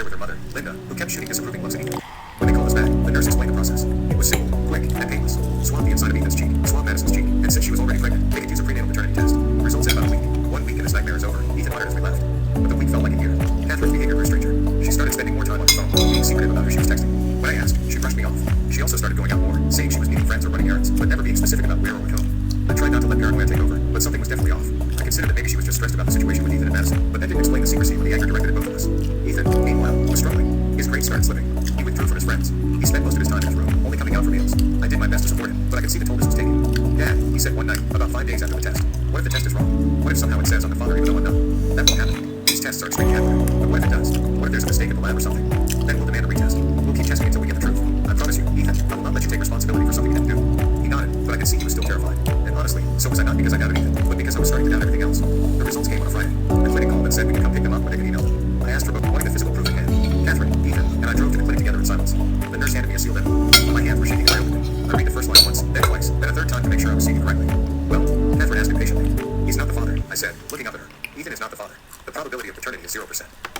there with her mother, Linda, who kept shooting disapproving looks at Ethan. When they called us back, the nurse explained the process. It was simple, quick, and painless. Swab the inside of Ethan's cheek, swab Madison's cheek, and since she was already pregnant, they could use a prenatal maternity test. Results in about a week. 1 week and his nightmare is over, Ethan muttered as we left. But the week felt like a year. Catherine's behavior grew stranger. She started spending more time on the phone, being secretive about who she was texting. When I asked, she brushed me off. She also started going out more, saying she was meeting friends or running errands, but never being specific about where or with whom. I tried not to let paranoia take over, but something was definitely off. I considered that maybe she was just stressed about the situation with Ethan and Madison, but that didn't explain the secrecy or the anger directed at both of us. Ethan, meanwhile, was struggling. His grades started slipping. He withdrew from his friends. He spent most of his time in his room, only coming out for meals. I did my best to support him, but I could see the toll this was taking. Dad, he said one night, about 5 days after the test. What if the test is wrong? What if somehow it says I'm the father even though I'm not? That won't happen. These tests are extremely accurate. But what if it does? What if there's a mistake in the lab or something? Then we'll demand a retest. We'll keep testing until we get the truth. I promise you, Ethan, I will not let you take responsibility for something you didn't do. He nodded, but I could see he was still terrified. And honestly, so was I, not because I doubted Ethan, but because I was starting to doubt everything else. The results came on a Friday. The clinic called and said we could come pick them up when they could email them. I asked for both, wanting the physical proof in hand. Catherine, Ethan, and I drove to the clinic together in silence. The nurse handed me a sealed envelope. My hands were shaking and I opened it. I read the first line once, then twice, then a third time to make sure I was seeing it correctly. Well, Catherine asked impatiently. He's not the father, I said, looking up at her. Ethan is not the father. The probability of paternity is 0%.